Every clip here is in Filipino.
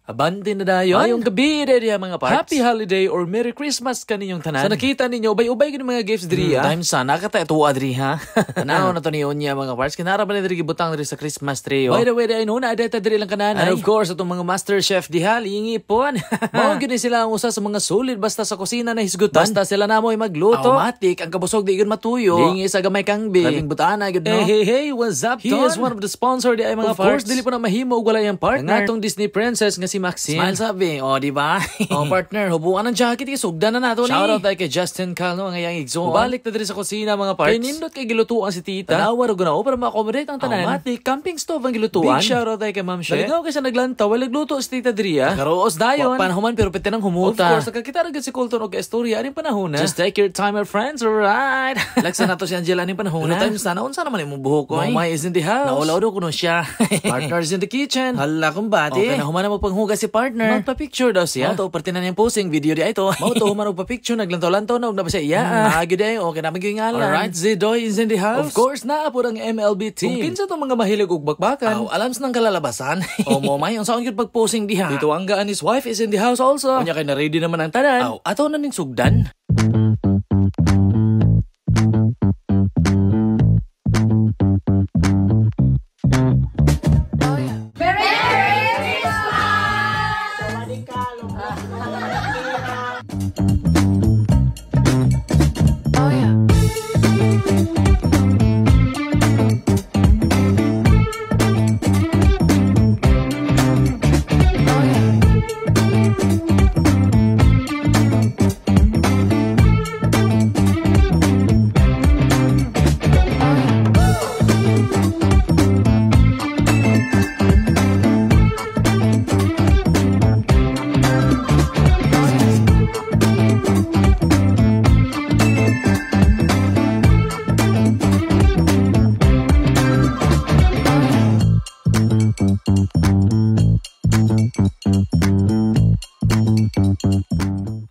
Abante na dayon. Ayong gabi diriya mga parts. Happy holiday or Merry Christmas kaninyong tanan. Sa nakita ninyo, ubay-ubay gini mga gifts diriya. Time sa nakatatua diriha. Tanaw na to niyon niya mga parts. Kinara ba na diri gibutang diri sa Christmas tree. By the way, ay no na adeta diri lang kanan. And of course, atong mga master chef diha lingi pon. Mao gyud sila ang usa sa mga solid basta sa kusina na hisgutan. Basta sila namoy magluto. Automatic ang kabusog di gyud matuyo. Lingi sa gamay kang bi. Labing butana gyud no. Hey, what's up? He is one of the sponsor di ay mga parts. Of course, dili po na mahimo og wala yang partner. Ang atong Disney princess nga si Maxine. Smile sabi, di ba? Partner, hubuan ang jacket, sugdan na nato ni. Shoutout tayo kay Justin Calno, ang iyang igsoon. Balik na diri sa kusina mga parts. Kay nindot kay gilutuan si tita. Tanawar og para ma-accommodate ang tanan. Automatic, camping stove ang gilutuan. Big shoutout tayo kay Ma'am She. Naligaw kay siya naglantaw, nagluto si tita diriya. Karoos dayon. Panahuman pero pwede nang humuta. Of course, nakakita rin si Colton og istorya aning panahon na. Just take your time, my friends, alright? Laksa na to si Angela aning panahon na. Time sana, unsa naman imong buhok ko. Mama is in the house. Naulaw do kuno siya. Partners in the kitchen. Hala kong bati. Okay, nahuman na mo panghugas si partner. Magpa-picture daw siya. Mauto, parte na niyang posing video di ito. Mauto, human pa-picture, naglantaw-lantaw na, huwag na ba siya iya. Agyo day, okay na magiging ngalan. Alright, Zidoy is in the house. Of course, naapod ang MLB team. Kung kinsa itong mga mahilig ug bakbakan. Alams ng kalalabasan. Momay, ang saan yun pag-posing diha. Dito ang gaan, his wife is in the house also. Kanya kay na-ready naman ang tanan. Ato na ning sugdan.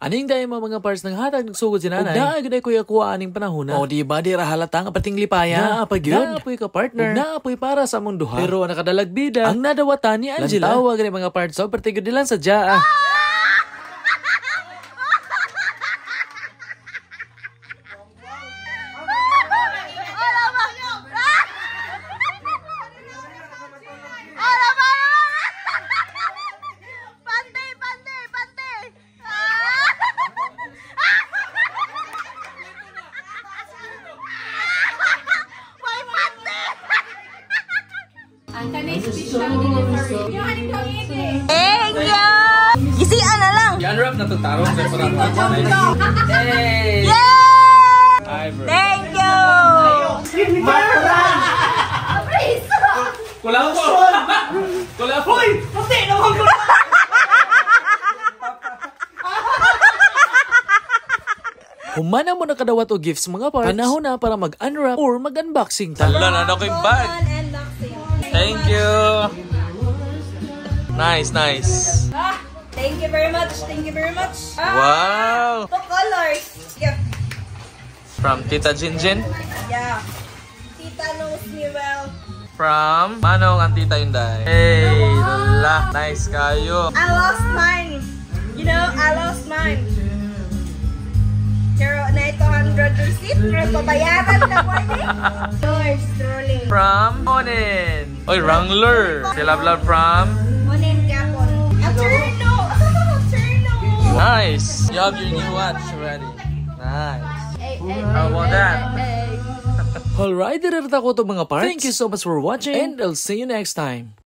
Aning dahil mga parts ng hatag nagsugod si nanay. Ug naagoy kuya kuha aning panahon na. Di ba di ra halata nga pating lipaya. Naapoy ka partner. Naapoy para sa mundo ha. Pero nakadalag bida. Ang nadawatan ni Angela. Lang tawag ni mga parts so pertigod dilan sa jaa. Ang kanay special delivery. Yung haning kangiti. Thank you! Isian na lang! I-unwrap na itong tarong. Hey! Yay! Thank you! Kula ko! Kula ko! Hoy! Pati! Naman ko! Humana mo na kadawat o gifts mga parts. Panahon na para mag-unwrap or mag-unboxing. Tala na ako yung bag. Thank you. Nice. Thank you very much. Thank you very much. Wow. Two colors. Yeah. From Tita Jinjin. Yeah. Tita knows me well. From Manong and Tita Inday. Hey, la. Nice kayo. I lost mine. You know, I lost mine. Pero na ito 100 receipt. Pero pabayaran na po Yours, truly. From Monin. Oy, Wrangler. Si Love from Monin Gapon. Turno. Nice. You have your new watch already. Nice. How about that? Alright, direct ako to mga parts. Thank you so much for watching and I'll see you next time.